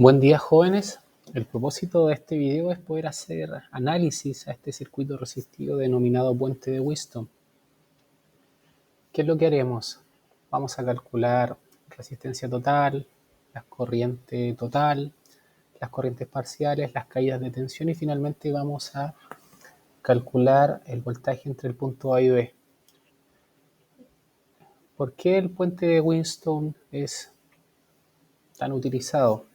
Buen día, jóvenes. El propósito de este video es poder hacer análisis a este circuito resistivo denominado puente de Wheatstone. ¿Qué es lo que haremos? Vamos a calcular resistencia total, la corriente total, las corrientes parciales, las caídas de tensión y finalmente vamos a calcular el voltaje entre el punto A y B. ¿Por qué el puente de Wheatstone es tan utilizado?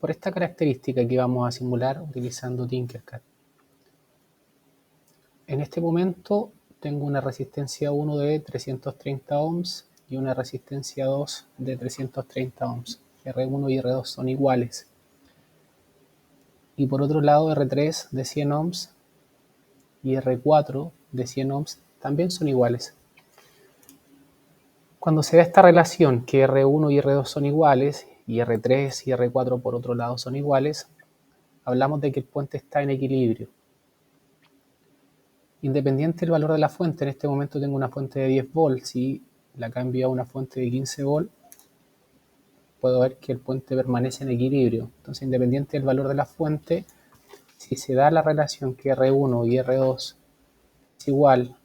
Por esta característica que vamos a simular utilizando Tinkercad. En este momento tengo una resistencia 1 de 330 ohms y una resistencia 2 de 330 ohms. R1 y R2 son iguales. Y por otro lado R3 de 100 ohms y R4 de 100 ohms también son iguales. Cuando se da esta relación que R1 y R2 son iguales y R3 y R4 por otro lado son iguales, hablamos de que el puente está en equilibrio. Independiente del valor de la fuente, en este momento tengo una fuente de 10 volts y la cambio a una fuente de 15 volts, puedo ver que el puente permanece en equilibrio. Entonces, independiente del valor de la fuente, si se da la relación que R1 y R2 es igual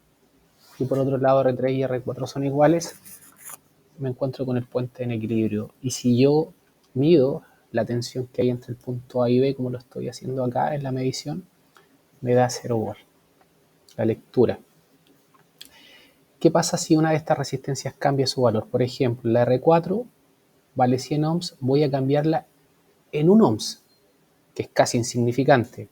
y por otro lado R3 y R4 son iguales, me encuentro con el puente en equilibrio. Y si yo mido la tensión que hay entre el punto A y B, como lo estoy haciendo acá en la medición, me da 0 volts. La lectura. ¿Qué pasa si una de estas resistencias cambia su valor? Por ejemplo, la R4 vale 100 ohms, voy a cambiarla en 1 ohms, que es casi insignificante.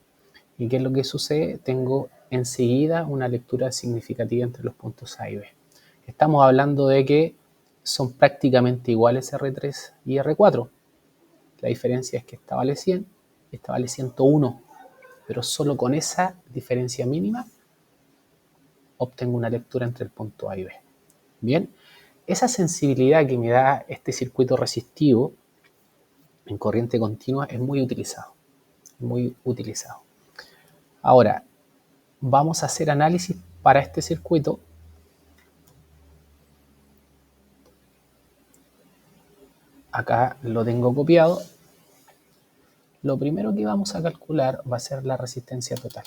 ¿Y qué es lo que sucede? Tengo enseguida una lectura significativa entre los puntos A y B. Estamos hablando de que son prácticamente iguales R3 y R4. La diferencia es que esta vale 100 y esta vale 101, pero solo con esa diferencia mínima obtengo una lectura entre el punto A y B. Bien, esa sensibilidad que me da este circuito resistivo en corriente continua es muy utilizado. Ahora, vamos a hacer análisis para este circuito. Acá lo tengo copiado. Lo primero que vamos a calcular va a ser la resistencia total.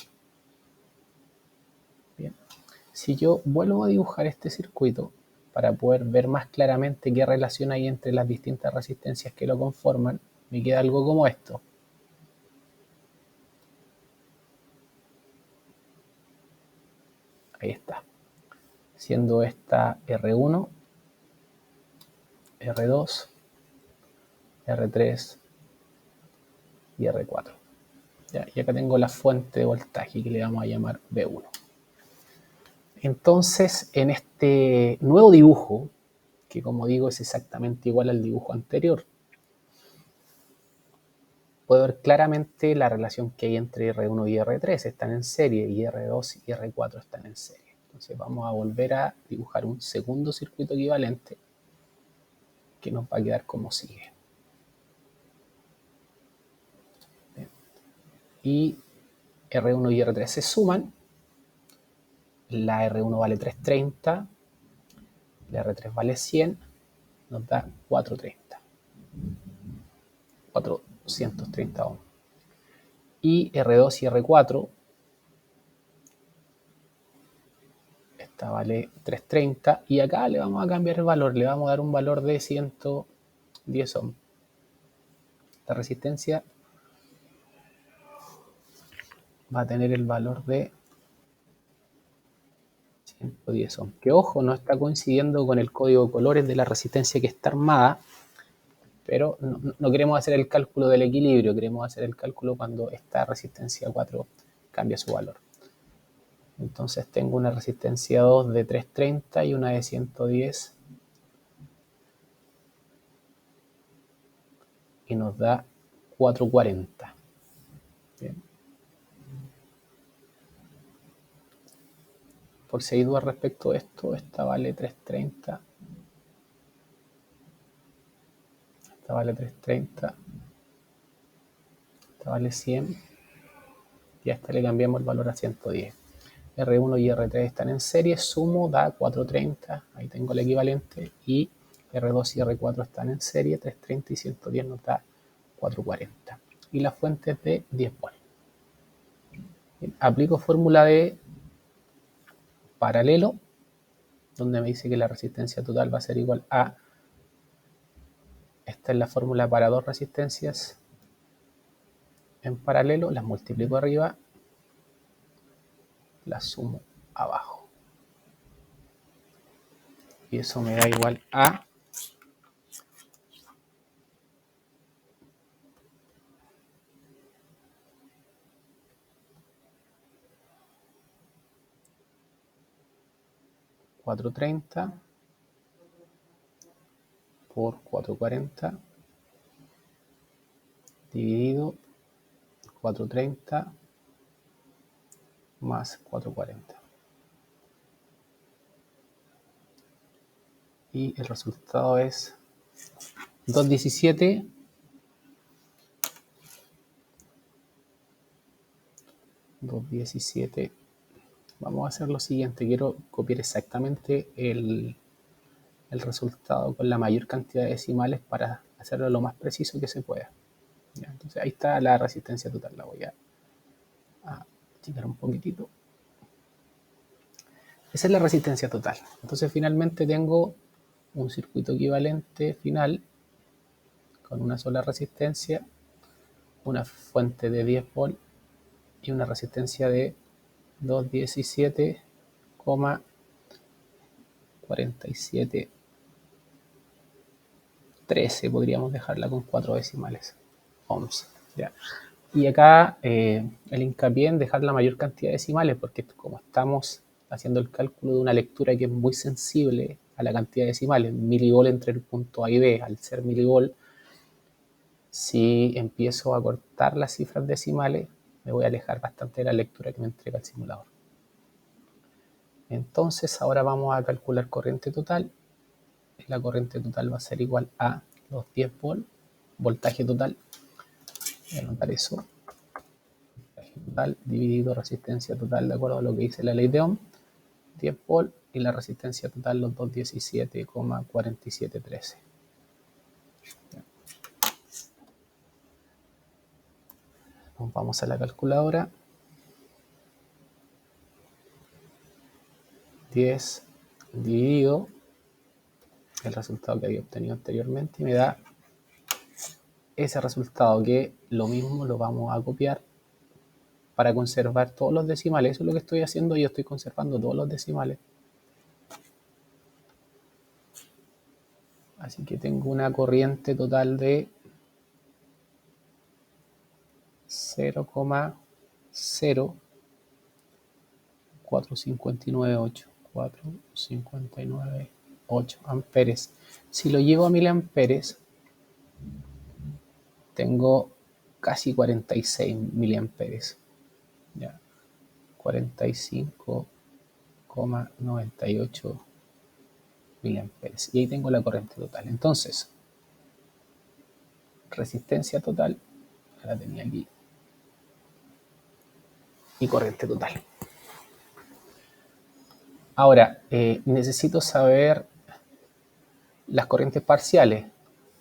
Bien. Si yo vuelvo a dibujar este circuito para poder ver más claramente qué relación hay entre las distintas resistencias que lo conforman, me queda algo como esto. Ahí está. Siendo esta R1, R2, R3 y R4. ¿Ya? Y acá tengo la fuente de voltaje que le vamos a llamar B1. Entonces, en este nuevo dibujo, que como digo es exactamente igual al dibujo anterior, puedo ver claramente la relación que hay entre R1 y R3, están en serie, y R2 y R4 están en serie. Entonces vamos a volver a dibujar un segundo circuito equivalente que nos va a quedar como sigue. Bien. Y R1 y R3 se suman, la R1 vale 330, la R3 vale 100, nos da 430 ohms. Y R2 y R4, esta vale 330, y acá le vamos a cambiar el valor, le vamos a dar un valor de 110 ohms. La resistencia va a tener el valor de 110 ohms. Que ojo, no está coincidiendo con el código de colores de la resistencia que está armada, pero no queremos hacer el cálculo del equilibrio, queremos hacer el cálculo cuando esta resistencia 4 cambia su valor. Entonces tengo una resistencia 2 de 330 y una de 110 y nos da 440. Bien. Por si hay dudas respecto a esto, esta vale 330, esta vale 330, esta vale 100 y a esta le cambiamos el valor a 110. R1 y R3 están en serie, sumo da 430, ahí tengo el equivalente, y R2 y R4 están en serie, 330 y 110 nos da 440. Y la fuente es de 10 volts. Aplico fórmula de paralelo, donde me dice que la resistencia total va a ser igual a, esta es la fórmula para dos resistencias en paralelo, las multiplico arriba, las sumo abajo. Y eso me da igual a 430 por 440 dividido 430 más 440. Y el resultado es 217 217. Vamos a hacer lo siguiente, quiero copiar exactamente el resultado con la mayor cantidad de decimales para hacerlo lo más preciso que se pueda. ¿Ya? Entonces ahí está la resistencia total, la voy a achicar un poquitito. Esa es la resistencia total. Entonces finalmente tengo un circuito equivalente final con una sola resistencia, una fuente de 10 volts y una resistencia de 217,4713, podríamos dejarla con 4 decimales, ohms. ¿Ya? Y acá el hincapié en dejar la mayor cantidad de decimales, porque como estamos haciendo el cálculo de una lectura que es muy sensible a la cantidad de decimales, milivolt entre el punto A y B, al ser milivolt, si empiezo a cortar las cifras decimales, me voy a alejar bastante de la lectura que me entrega el simulador. Entonces ahora vamos a calcular corriente total. La corriente total va a ser igual a los 10 volts, voltaje total. Voy a anotar eso. Voltaje total dividido resistencia total de acuerdo a lo que dice la ley de Ohm. 10 volts y la resistencia total los 217,4713. Nos vamos a la calculadora. 10 dividido el resultado que había obtenido anteriormente y me da ese resultado, que lo mismo lo vamos a copiar para conservar todos los decimales. Eso es lo que estoy haciendo, yo estoy conservando todos los decimales. Así que tengo una corriente total de 0,04598 amperes. Si lo llevo a 1000 amperes, tengo casi 46 miliamperes. Ya, 45,98 miliamperes. Y ahí tengo la corriente total. Entonces, resistencia total, la tenía aquí, y corriente total. Ahora, necesito saber las corrientes parciales.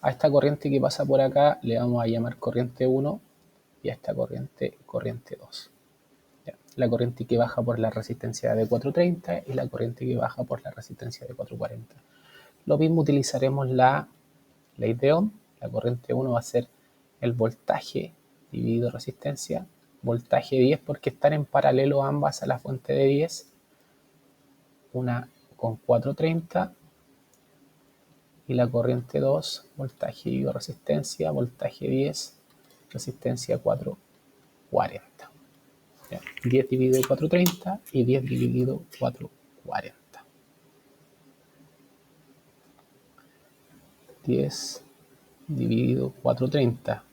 A esta corriente que pasa por acá le vamos a llamar corriente 1 y a esta corriente 2. ¿Ya? La corriente que baja por la resistencia de 430 y la corriente que baja por la resistencia de 440. Lo mismo utilizaremos la ley de Ohm. La corriente 1 va a ser el voltaje dividido resistencia, voltaje 10 porque están en paralelo ambas a la fuente de 10, una con 430, y la corriente 2, voltaje dividido resistencia, voltaje 10, resistencia 440. ¿Ya? 10 dividido 430 y 10 dividido 440. 10 dividido 430.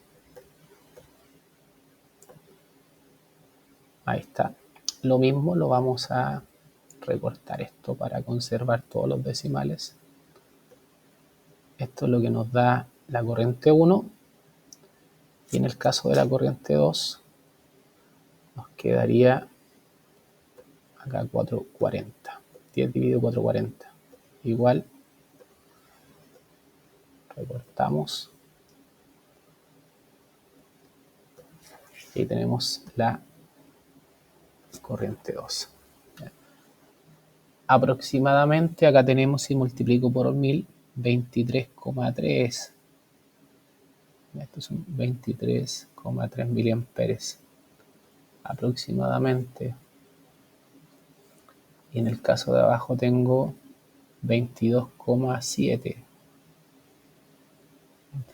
Ahí está. Lo mismo lo vamos a recortar esto para conservar todos los decimales. Esto es lo que nos da la corriente 1. Y en el caso de la corriente 2, nos quedaría acá 440. 10 dividido 440. Igual Recortamos. Y tenemos la corriente 2. Aproximadamente, acá tenemos, si multiplico por 1000, 23,3. Estos son 23,3 miliamperes aproximadamente. Y en el caso de abajo tengo 22,7.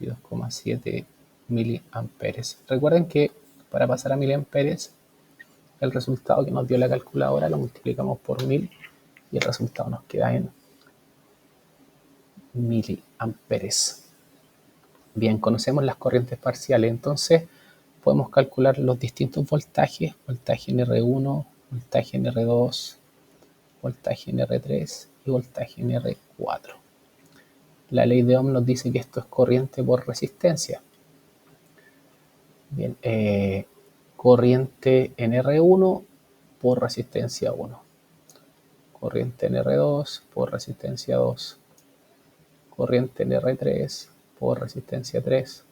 22,7 miliamperes. Recuerden que para pasar a miliamperes, el resultado que nos dio la calculadora lo multiplicamos por 1000 y el resultado nos queda en miliamperes. Bien, conocemos las corrientes parciales, entonces podemos calcular los distintos voltajes: voltaje en R1, voltaje en R2, voltaje en R3 y voltaje en R4. La ley de Ohm nos dice que esto es corriente por resistencia. Bien, corriente en R1 por resistencia 1, corriente en R2 por resistencia 2, corriente en R3 por resistencia 3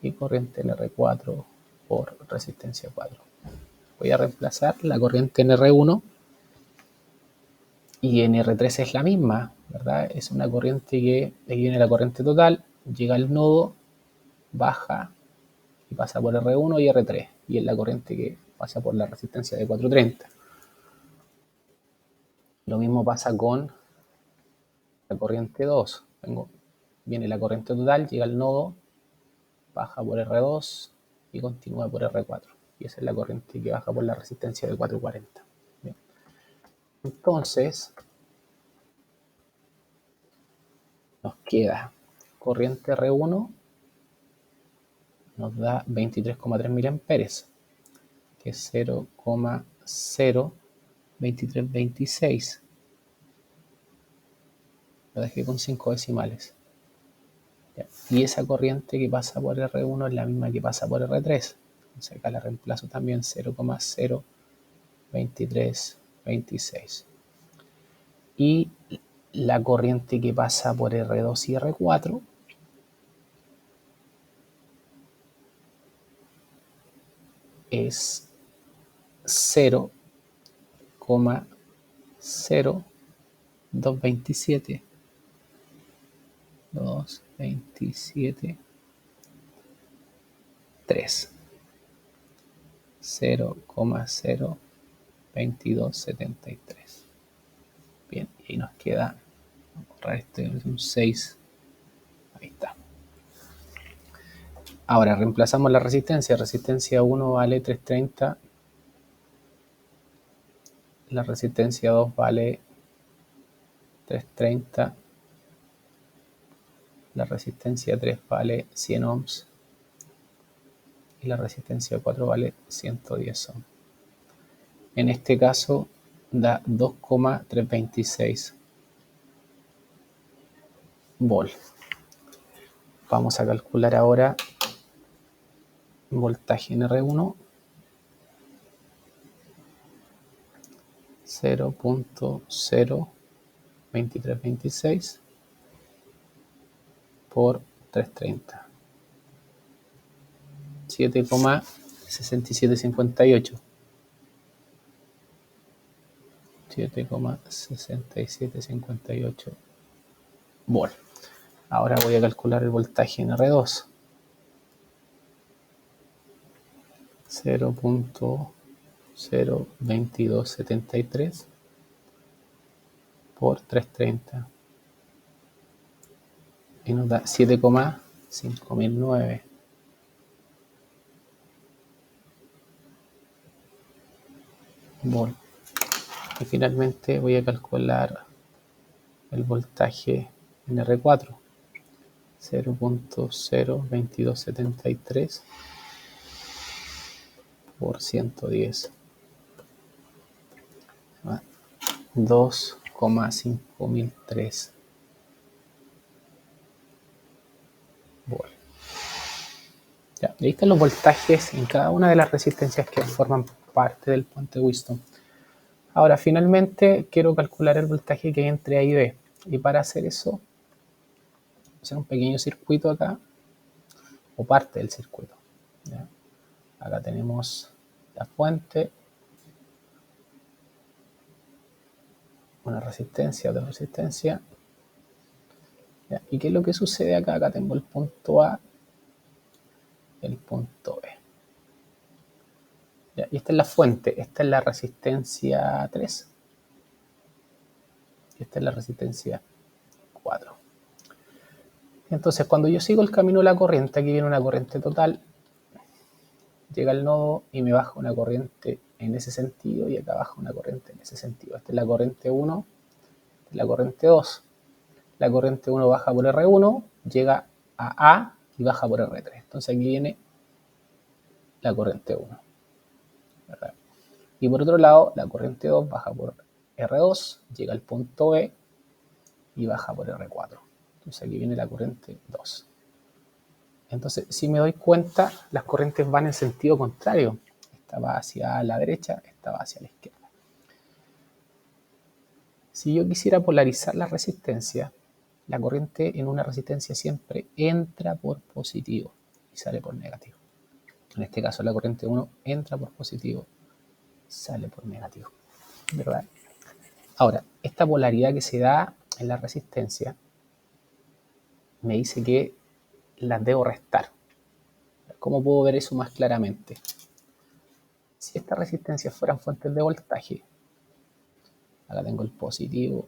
y corriente en R4 por resistencia 4. Voy a reemplazar la corriente en R1 y en R3 es la misma, ¿verdad? Es una corriente que aquí viene la corriente total, llega al nodo, baja y pasa por R1 y R3, y es la corriente que pasa por la resistencia de 430. Lo mismo pasa con la corriente 2. Viene la corriente total, llega al nodo, baja por R2 y continúa por R4. Y esa es la corriente que baja por la resistencia de 440. Bien. Entonces, nos queda corriente R1, nos da 23,3 miliamperes, que es 0,02326. Lo dejé con 5 decimales. Y esa corriente que pasa por R1 es la misma que pasa por R3. Entonces acá la reemplazo también, 0,02326. Y la corriente que pasa por R2 y R4 es 0,0227. 3. 0,02273. Bien, y ahí nos queda, vamos a borrar este, es un 6. Ahí está. Ahora reemplazamos la resistencia. Resistencia 1 vale 330. La resistencia 2 vale 330. La resistencia 3 vale 100 ohms. Y la resistencia 4 vale 110 ohms. En este caso da 2,326 volt. Vamos a calcular ahora voltaje en R1. 0,02326 por 330. 7,6758. 7,6758 volt. Ahora voy a calcular el voltaje en R2. 0,02273 por 330. Y nos da 7,5009. Volt. Y finalmente voy a calcular el voltaje en R4. 0,02273 por 110. 2,5003 volt. Ya, ahí están los voltajes en cada una de las resistencias que forman parte del puente Wheatstone. Ahora, finalmente, quiero calcular el voltaje que hay entre A y B. Y para hacer eso, hacer un pequeño circuito acá, o parte del circuito. ¿Ya? Acá tenemos la fuente, una resistencia, otra resistencia. ¿Ya? ¿Y qué es lo que sucede acá? Acá tengo el punto A, el punto B. ¿Ya? Y esta es la fuente, esta es la resistencia 3. Y esta es la resistencia 4. Entonces, cuando yo sigo el camino de la corriente, aquí viene una corriente total, llega al nodo y me baja una corriente en ese sentido y acá baja una corriente en ese sentido. Esta es la corriente 1, esta es la corriente 2. La corriente 1 baja por R1, llega a y baja por R3. Entonces aquí viene la corriente 1. ¿Verdad? Y por otro lado, la corriente 2 baja por R2, llega al punto B y baja por R4. Entonces aquí viene la corriente 2. Entonces, si me doy cuenta, las corrientes van en sentido contrario. Esta va hacia la derecha, esta va hacia la izquierda. Si yo quisiera polarizar la resistencia, la corriente en una resistencia siempre entra por positivo y sale por negativo. En este caso, la corriente 1 entra por positivo, sale por negativo. ¿Verdad? Ahora, esta polaridad que se da en la resistencia me dice que las debo restar. ¿Cómo puedo ver eso más claramente? Si estas resistencias fueran fuentes de voltaje, acá tengo el positivo.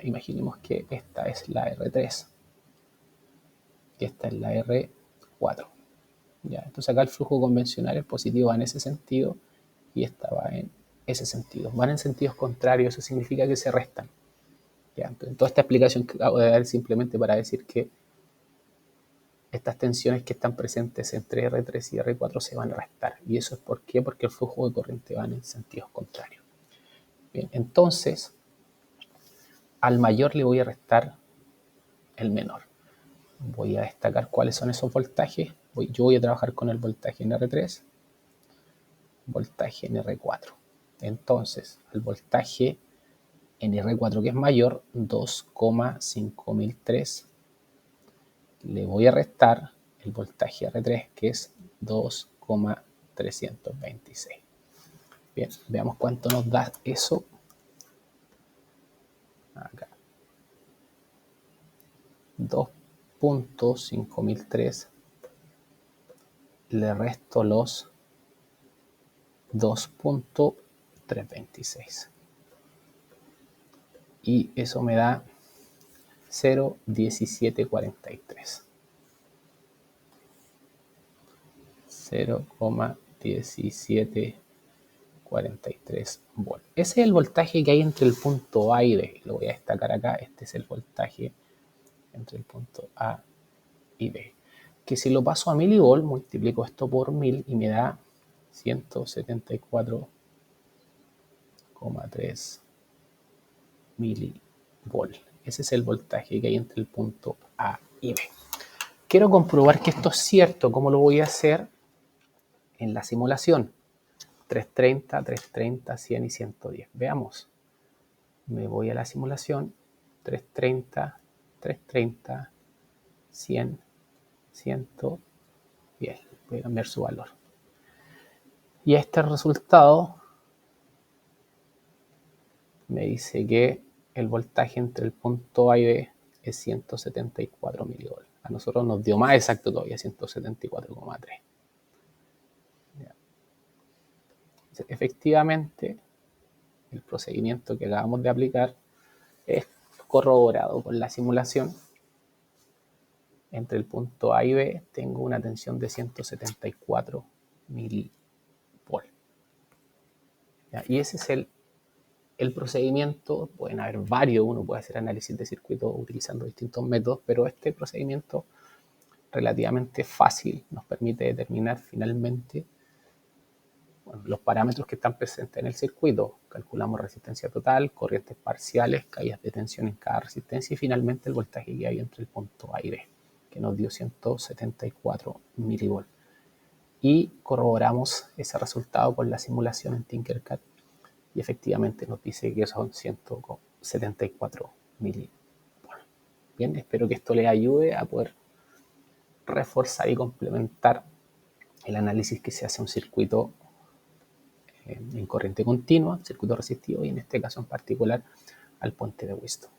Imaginemos que esta es la R3 y esta es la R4. ¿Ya? Entonces acá el flujo convencional, el positivo va en ese sentido y esta va en ese sentido. Van en sentidos contrarios, eso significa que se restan. ¿Ya? Entonces, toda esta explicación que acabo de dar es simplemente para decir que estas tensiones que están presentes entre R3 y R4 se van a restar. ¿Y eso es por qué? Porque el flujo de corriente va en sentidos contrarios. Bien, entonces, al mayor le voy a restar el menor. Voy a destacar cuáles son esos voltajes. Yo voy a trabajar con el voltaje en R3, voltaje en R4. Entonces, al voltaje en R4 que es mayor, 2,5003, le voy a restar el voltaje R3 que es 2,326. Bien, veamos cuánto nos da eso. Acá. 2,5003 le resto los 2,326. Y eso me da 0,1743. 0,1743 volts. Ese es el voltaje que hay entre el punto A y B. Lo voy a destacar acá. Este es el voltaje entre el punto A y B. Que si lo paso a milivolt, multiplico esto por 1000 y me da 174,3 milivolt. Ese es el voltaje que hay entre el punto A y B. Quiero comprobar que esto es cierto. ¿Cómo lo voy a hacer? En la simulación. 330, 330, 100 y 110. Veamos. Me voy a la simulación. 330, 330, 100, 110. Voy a cambiar su valor. Y este resultado me dice que el voltaje entre el punto A y B es 174 milivolts. A nosotros nos dio más exacto todavía, 174,3. Efectivamente, el procedimiento que acabamos de aplicar es corroborado con la simulación. Entre el punto A y B tengo una tensión de 174 milivolts. Y ese es el procedimiento. Pueden haber varios, uno puede hacer análisis de circuito utilizando distintos métodos, pero este procedimiento relativamente fácil nos permite determinar finalmente los parámetros que están presentes en el circuito. Calculamos resistencia total, corrientes parciales, caídas de tensión en cada resistencia y finalmente el voltaje que hay entre el punto A y B, que nos dio 174 milivolts. Y corroboramos ese resultado con la simulación en Tinkercad y efectivamente nos dice que son 174 milivolts. Bien, espero que esto les ayude a poder reforzar y complementar el análisis que se hace a un circuito en corriente continua, circuito resistivo, y en este caso en particular al puente de Whiston.